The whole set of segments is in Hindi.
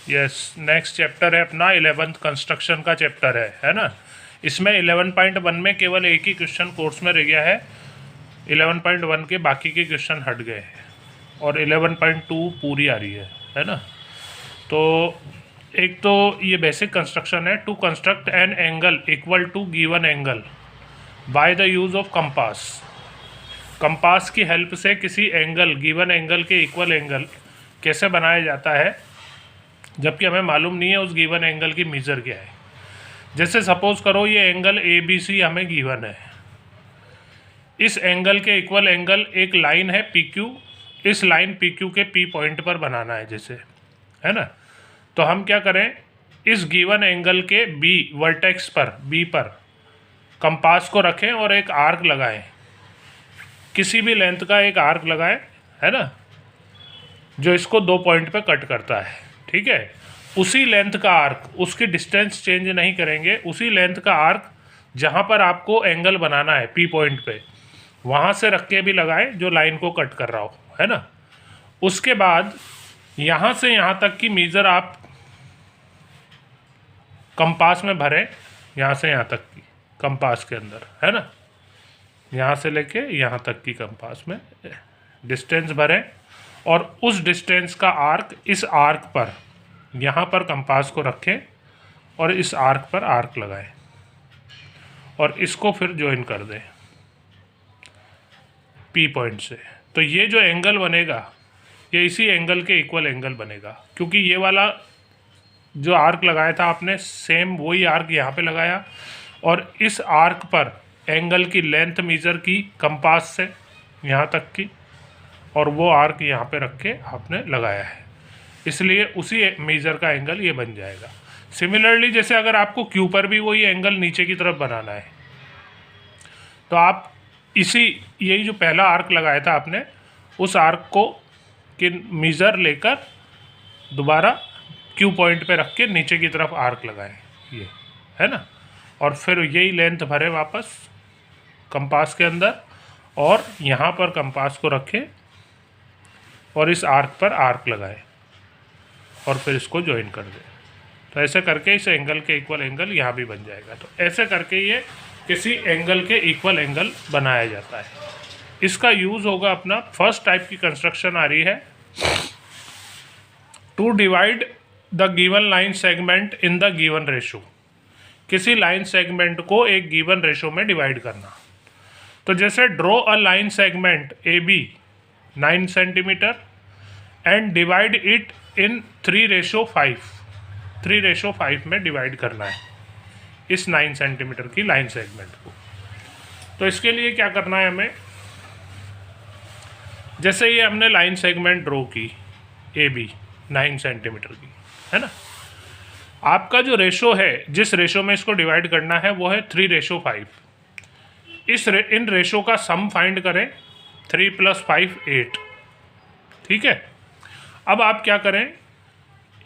यस, नेक्स्ट चैप्टर है अपना 11th कंस्ट्रक्शन का चैप्टर है ना। इसमें 11.1 में केवल एक ही क्वेश्चन कोर्स में रह गया है, 11.1 के बाकी के क्वेश्चन हट गए हैं और 11.2 पूरी आ रही है ना। तो एक तो ये बेसिक कंस्ट्रक्शन है, to construct an angle equal to given angle by the use of compass. Compass की हेल्प से किसी एंगल, गिवन एंगल के इक्वल एंगल कैसे बनाया जाता है, जबकि हमें मालूम नहीं है उस गिवन एंगल की मेजर क्या है। जैसे सपोज करो ये एंगल ए बी सी हमें गिवन है, इस एंगल के इक्वल एंगल एक लाइन है पी क्यू, इस लाइन पी क्यू के पी पॉइंट पर बनाना है जैसे, है ना। तो हम क्या करें, इस गिवन एंगल के बी वर्टेक्स पर, बी पर कंपास को रखें और एक आर्क लगाएं, किसी भी लेंथ का एक आर्क लगाएं, है ना, जो इसको दो पॉइंट पे कट करता है। ठीक है, उसी लेंथ का आर्क, उसकी डिस्टेंस चेंज नहीं करेंगे, उसी लेंथ का आर्क जहाँ पर आपको एंगल बनाना है पी पॉइंट पे, वहाँ से रख के भी लगाएं जो लाइन को कट कर रहा हो, है ना। उसके बाद यहाँ से यहाँ तक की मेजर आप कंपास में भरें, यहाँ से यहाँ तक की कंपास के अंदर, है ना, यहाँ से लेके यहाँ तक की कंपास में डिस्टेंस भरें और उस डिस्टेंस का आर्क इस आर्क पर, यहाँ पर कंपास को रखें और इस आर्क पर आर्क लगाएं और इसको फिर ज्वाइन कर दें पी पॉइंट से। तो ये जो एंगल बनेगा ये इसी एंगल के इक्वल एंगल बनेगा, क्योंकि ये वाला जो आर्क लगाया था आपने सेम वही आर्क यहाँ पे लगाया और इस आर्क पर एंगल की लेंथ मेजर की कंपास से यहाँ तक की, और वो आर्क यहाँ पे रख के आपने लगाया है, इसलिए उसी मेजर का एंगल ये बन जाएगा। सिमिलरली जैसे अगर आपको क्यू पर भी वही एंगल नीचे की तरफ बनाना है, तो आप इसी, यही जो पहला आर्क लगाया था आपने, उस आर्क को कि मेजर लेकर दोबारा क्यू पॉइंट पे रख के नीचे की तरफ आर्क लगाएं, ये, है ना, और फिर यही लेंथ भरे वापस कंपास के अंदर और यहाँ पर कंपास को रखें और इस आर्क पर आर्क लगाएं और फिर इसको ज्वाइन कर दें। तो ऐसे करके इस एंगल के इक्वल एंगल यहाँ भी बन जाएगा। तो ऐसे करके ये किसी एंगल के इक्वल एंगल बनाया जाता है। इसका यूज़ होगा अपना, फर्स्ट टाइप की कंस्ट्रक्शन आ रही है, to divide the given line segment in the given ratio. किसी लाइन सेगमेंट को एक गिवन रेशो में डिवाइड करना। तो जैसे draw a line segment A B 9 centimetre and divide it in 3:5, 3:5 में डिवाइड करना है इस 9 सेंटीमीटर की लाइन सेगमेंट को। तो इसके लिए क्या करना है हमें, जैसे ये हमने लाइन सेगमेंट ड्रॉ की ए बी 9 सेंटीमीटर की, है ना, आपका जो रेशो है, जिस रेशो में इसको डिवाइड करना है वो है 3:5। इन रेशो का सम फाइंड करें, 3 + 5 8। ठीक है, अब आप क्या करें,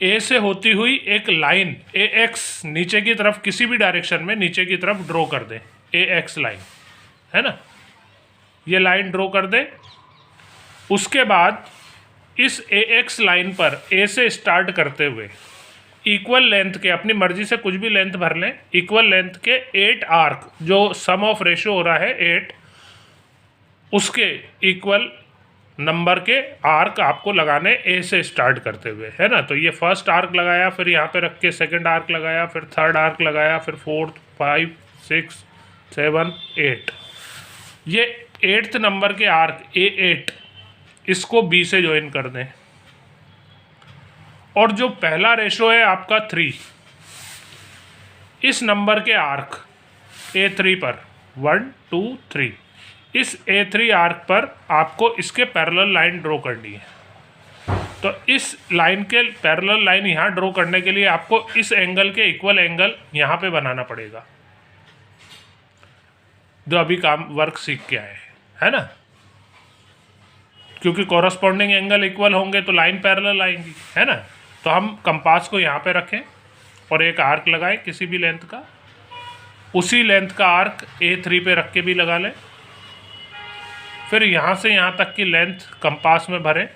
ए से होती हुई एक लाइन ए एक्स नीचे की तरफ किसी भी डायरेक्शन में नीचे की तरफ ड्रॉ कर दें, ए एक्स लाइन, है ना, ये लाइन ड्रॉ कर दें। उसके बाद इस ए एक्स लाइन पर ए से स्टार्ट करते हुए इक्वल लेंथ के, अपनी मर्जी से कुछ भी लेंथ भर लें, इक्वल लेंथ के 8 आर्क, जो सम ऑफ रेशो हो रहा है 8, उसके इक्वल नंबर के आर्क आपको लगाने ए से स्टार्ट करते हुए, है ना। तो ये फर्स्ट आर्क लगाया, फिर यहाँ पे रख के सेकंड आर्क लगाया, फिर थर्ड आर्क लगाया, फिर 4, 5, 6, 7, 8। ये 8th नंबर के आर्क A8, इसको B से ज्वाइन कर दें। और जो पहला रेशो है आपका 3, इस नंबर के आर्क A3 पर 1, 2, 3, इस A3 आर्क पर आपको इसके पैरेलल लाइन ड्रॉ करनी है। तो इस लाइन के पैरेलल लाइन यहाँ ड्रॉ करने के लिए आपको इस एंगल के इक्वल एंगल यहाँ पे बनाना पड़ेगा, जो अभी काम वर्क सीख के आए, है ना, क्योंकि कॉरस्पॉन्डिंग एंगल इक्वल होंगे तो लाइन पैरेलल आएंगी, है ना। तो हम कंपास को यहाँ पे रखें और एक आर्क लगाएं किसी भी लेंथ का, उसी लेंथ का आर्क A3 पे रख के भी लगा लें, फिर यहाँ से यहाँ तक की लेंथ कंपास में भरें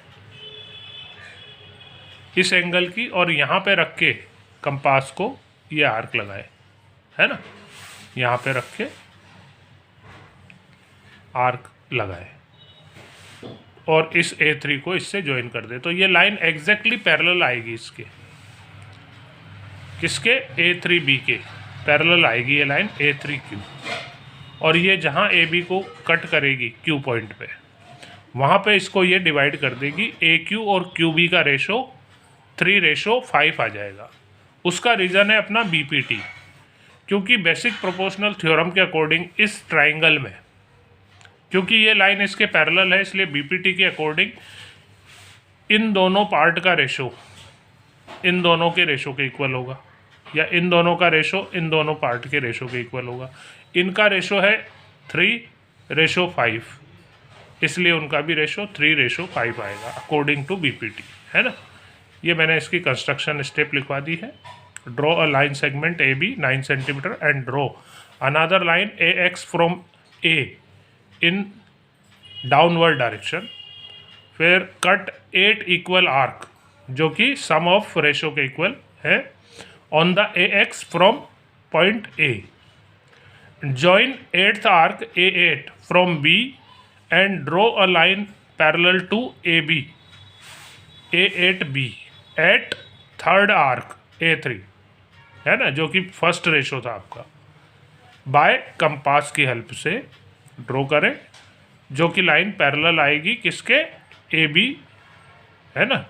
इस एंगल की, और यहाँ पे रख के कंपास को ये आर्क लगाए, है ना, यहाँ पे रख के आर्क लगाए और इस A3 को इससे ज्वाइन कर दे, तो ये लाइन एग्जैक्टली पैरेलल आएगी इसके, किसके, A3B के पैरेलल आएगी ये लाइन A3Q, और ये जहाँ AB को कट करेगी Q पॉइंट पे, वहाँ पे इसको ये डिवाइड कर देगी। AQ और QB का रेशो 3:5 आ जाएगा। उसका रीज़न है अपना BPT, क्योंकि बेसिक प्रोपोर्शनल थ्योरम के अकॉर्डिंग इस ट्राइंगल में, क्योंकि ये लाइन इसके पैरेलल है, इसलिए BPT के अकॉर्डिंग इन दोनों पार्ट का रेशो इन दोनों के रेशो के इक्वल होगा, या इन दोनों का रेशो इन दोनों पार्ट के रेशो के इक्वल होगा। इनका रेशो है 3:5, इसलिए उनका भी रेशो 3:5 आएगा अकॉर्डिंग टू BPT, है ना। ये मैंने इसकी कंस्ट्रक्शन स्टेप लिखवा दी है। Draw a line segment AB 9 centimetre and draw another line AX from A in downward direction. फिर कट 8 इक्वल आर्क, जो कि सम ऑफ रेशो के इक्वल है, on the AX from point A। Join 8th arc A8 from B and draw a line parallel to AB A8B at 3rd arc A3, है ना, जो कि फर्स्ट रेशो था आपका। बाय कंपास की हेल्प से ड्रॉ करें, जो कि लाइन पैरेलल आएगी किसके, AB, है ना,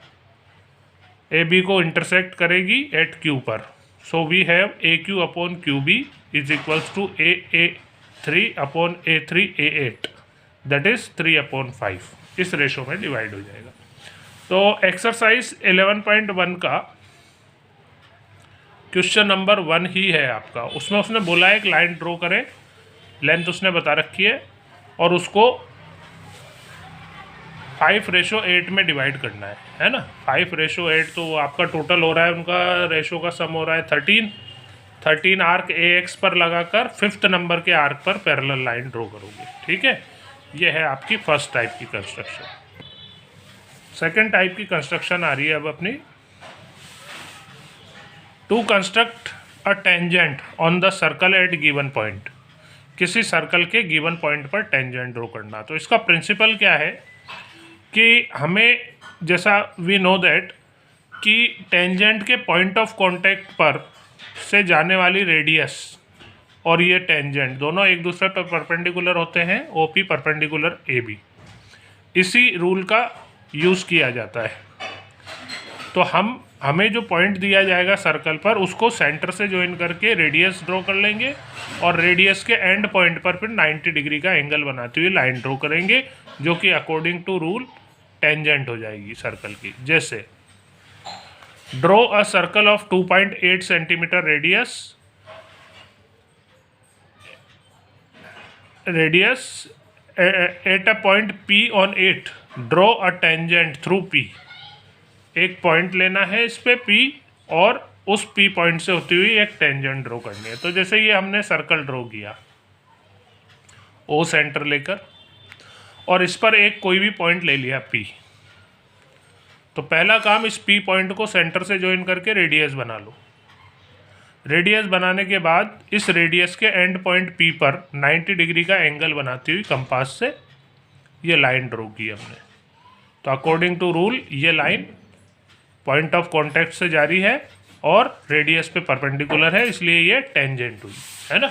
AB को इंटरसेक्ट करेगी एट Q पर। So we have AQ upon QB is equals to A3 upon A3 A8, that is 3/5। इस रेशो में डिवाइड हो जाएगा। तो एक्सरसाइज 11.1 का क्वेश्चन नंबर 1 ही है आपका। उसमें उसने बोला है एक लाइन ड्रॉ करें, लेंथ उसने बता रखी है, और उसको 5:8 में डिवाइड करना है ना। 5:8 तो आपका टोटल हो रहा है, उनका रेशो का सम हो रहा है 13 आर्क AX पर लगाकर 5th नंबर के आर्क पर पैरेलल लाइन ड्रॉ करोगे, ठीक है। ये है आपकी फर्स्ट टाइप की कंस्ट्रक्शन। सेकेंड टाइप की कंस्ट्रक्शन आ रही है अब अपनी, to construct a tangent on the circle at given point. किसी सर्कल के गिवन पॉइंट पर टेंजेंट ड्रॉ करना। तो इसका प्रिंसिपल क्या है कि हमें, जैसा वी नो दैट कि टेंजेंट के पॉइंट ऑफ कांटेक्ट पर से जाने वाली रेडियस और ये टेंजेंट दोनों एक दूसरे पर परपेंडिकुलर होते हैं, OP परपेंडिकुलर AB। इसी रूल का यूज़ किया जाता है। तो हमें जो पॉइंट दिया जाएगा सर्कल पर, उसको सेंटर से ज्वाइन करके रेडियस ड्रॉ कर लेंगे, और रेडियस के एंड पॉइंट पर फिर 90 डिग्री का एंगल बनाते हुए लाइन ड्रॉ करेंगे, जो कि अकॉर्डिंग टू रूल टेंजेंट हो जाएगी सर्कल की। जैसे draw a circle of 2.8 centimetre radius at a point P on 8, draw a tangent through P। एक पॉइंट लेना है इस पे P, और उस P पॉइंट से होती हुई एक टेंजेंट ड्रॉ करनी है। तो जैसे ये हमने सर्कल ड्रॉ किया O सेंटर लेकर, और इस पर एक कोई भी पॉइंट ले लिया P। तो पहला काम, इस P पॉइंट को सेंटर से ज्वाइन करके रेडियस बना लो। रेडियस बनाने के बाद इस रेडियस के एंड पॉइंट P पर 90 डिग्री का एंगल बनाती हुई कंपास से ये लाइन ड्रॉ की हमने। तो अकॉर्डिंग टू रूल ये लाइन पॉइंट ऑफ कांटेक्ट से जारी है और रेडियस पे परपेंडिकुलर है, इसलिए ये टेंजेंट हुई, है ना।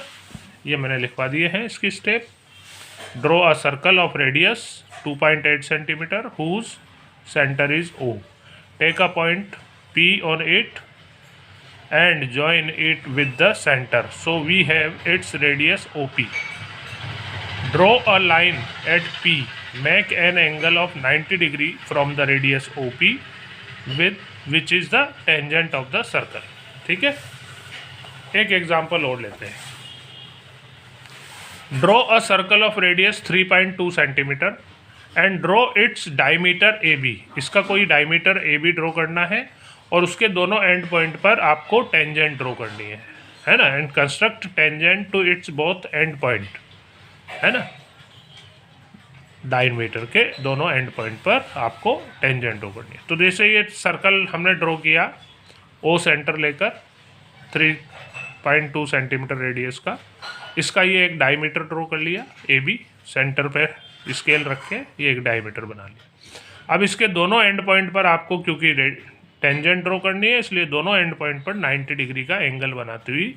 ये मैंने लिखवा दिए हैं इसकी step. Draw a circle of radius 2.8 centimetre whose centre is O। Take a point P on 8 and join it with the center, so we have its radius OP. Draw a line at P, make an angle of 90 degree from the radius OP with which is the tangent of the circle, ठीक है। एक एग्जांपल और लेते हैं। Draw a circle of radius 3.2 centimetre and draw its diameter AB। इसका कोई डायमीटर AB ड्रॉ करना है, और उसके दोनों एंड पॉइंट पर आपको टेंजेंट ड्रॉ करनी है ना। And construct tangent to its both end point, है ना। डायमीटर के दोनों एंड पॉइंट पर आपको टेंजेंट ड्रॉ करनी है। तो जैसे ये सर्कल हमने ड्रॉ किया ओ सेंटर लेकर 3.2 सेंटीमीटर रेडियस का, इसका ये एक डायमीटर ड्रॉ कर लिया ए बी, सेंटर पे स्केल रख के ये एक डायमीटर बना लिया। अब इसके दोनों एंड पॉइंट पर आपको क्योंकि टेंजेंट ड्रॉ करनी है इसलिए दोनों एंड पॉइंट पर 90 डिग्री का एंगल बनाती हुई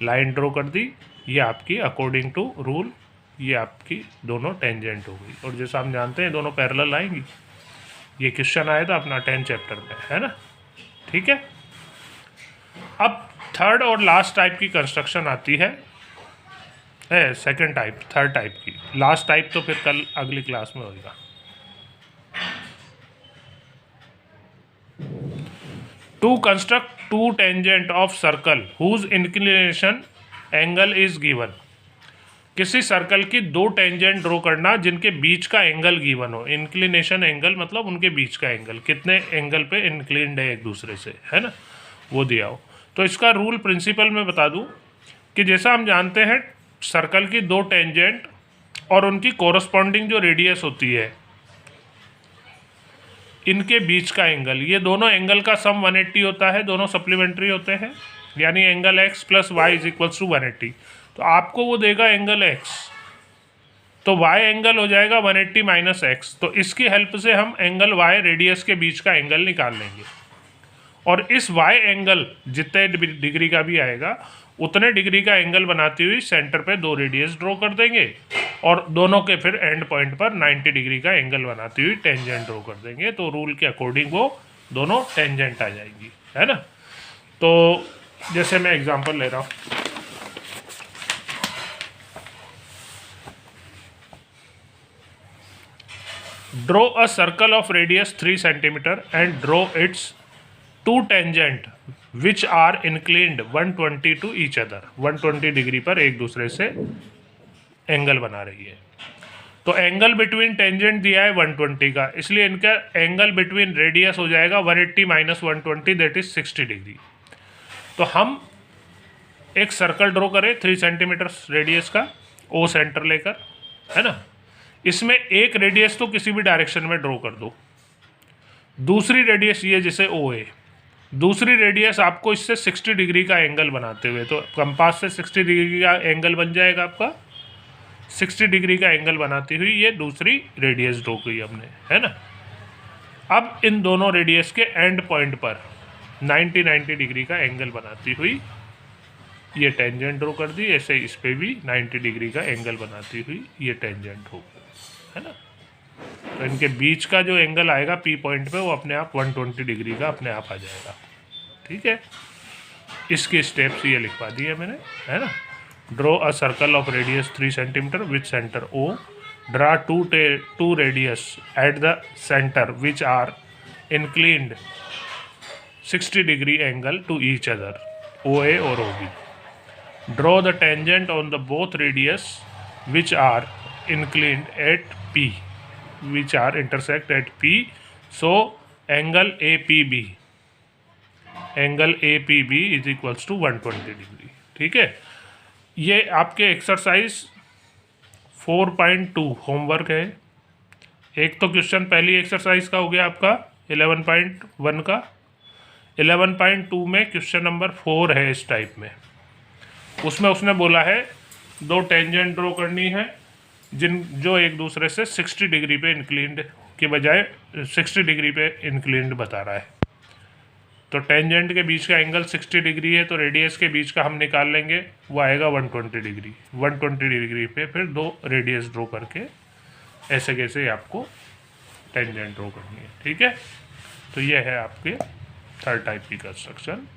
लाइन ड्रॉ कर दी। ये आपकी अकॉर्डिंग टू रूल ये आपकी दोनों टेंजेंट हो गई, और जैसा हम जानते हैं दोनों पैरेलल आएंगी। ये क्वेश्चन आया था अपना 10 चैप्टर में, है ना, ठीक है। अब थर्ड और लास्ट टाइप की कंस्ट्रक्शन आती है सेकंड टाइप, थर्ड टाइप की। लास्ट टाइप तो फिर कल अगली क्लास में होगा। To construct two tangent of circle whose inclination angle is given. किसी सर्कल की दो टेंजेंट ड्रॉ करना जिनके बीच का एंगल गिवन हो। इंक्लिनेशन एंगल मतलब उनके बीच का एंगल, कितने एंगल पे इंक्लिन्ड है एक दूसरे से, है ना, वो दिया हो। तो इसका रूल प्रिंसिपल मैं बता दूं कि जैसा हम जानते हैं सर्कल की दो टेंजेंट और उनकी कोरस्पॉन्डिंग जो रेडियस होती है, इनके बीच का एंगल, ये दोनों एंगल का सम 180 होता है, दोनों सप्लीमेंट्री होते हैं, यानी angle x plus y is equals to 180। तो आपको वो देगा एंगल x, तो y एंगल हो जाएगा 180 माइनस x। तो इसकी हेल्प से हम एंगल y रेडियस के बीच का एंगल निकाल लेंगे, और इस y एंगल जितने डिग्री का भी आएगा उतने डिग्री का एंगल बनाती हुई सेंटर पे दो रेडियस ड्रॉ कर देंगे, और दोनों के फिर एंड पॉइंट पर 90 डिग्री का एंगल बनाती हुई टेंजेंट ड्रॉ कर देंगे। तो रूल के अकॉर्डिंग वो दोनों टेंजेंट आ जाएंगी, है ना। तो जैसे मैं एग्जांपल ले रहा हूँ, draw a circle of radius 3 centimetre and draw its two tangent which are inclined 120 to each other. 120 degree पर एक दूसरे से एंगल बना रही है। तो एंगल बिटवीन टेंजेंट दिया है 120 का, इसलिए इनका एंगल बिटवीन रेडियस हो जाएगा 180 माइनस 120 दैट इज 60 डिग्री। तो हम एक सर्कल ड्रॉ करें 3 सेंटीमीटर रेडियस का ओ सेंटर लेकर, है ना। इसमें एक रेडियस तो किसी भी डायरेक्शन में ड्रॉ कर दो, दूसरी रेडियस ये जैसे ओ है, दूसरी रेडियस आपको इससे 60 डिग्री का एंगल बनाते हुए, तो कंपास से 60 डिग्री का एंगल बन जाएगा आपका। 60 डिग्री का एंगल बनाती हुई ये दूसरी रेडियस ड्रॉ की हमने, है ना। अब इन दोनों रेडियस के एंड पॉइंट पर 90 डिग्री का एंगल बनाती हुई ये टेंजेंट ड्रॉ कर दी। ऐसे इस पे भी 90 डिग्री का एंगल बनाती हुई ये टेंजेंट हो, है ना। तो इनके बीच का जो एंगल आएगा पी पॉइंट पे वो अपने आप 120 डिग्री का अपने आप आ जाएगा, ठीक है। इसके स्टेप्स ये लिखवा दिए मैंने, है ना। Draw a circle of radius 3 centimetre with centre O, draw two radius at the centre which are inclined 60 degree angle to each other, O A और O B. Draw the tangent on the both radius which are inclined at P, which are intersect at P, so angle APB is equals to 120 degree, ठीक है। ये आपके एक्सरसाइज 4.2 होमवर्क है। एक तो क्वेश्चन पहली एक्सरसाइज का हो गया आपका 11.1 का। 11.2 में क्वेश्चन नंबर 4 है इस टाइप में। उसमें उसने बोला है दो टेंजेंट ड्रॉ करनी है जो एक दूसरे से 60 डिग्री पे इंक्लिन्ड के बजाय 60 डिग्री पे इंक्लिन्ड बता रहा है। तो टेंजेंट के बीच का एंगल 60 डिग्री है, तो रेडियस के बीच का हम निकाल लेंगे, वो आएगा 120 डिग्री। 120 डिग्री पे फिर दो रेडियस ड्रॉ करके ऐसे कैसे आपको टेंजेंट ड्रॉ करनी है, ठीक है। तो ये है आपके थर्ड टाइप की कंस्ट्रक्शन।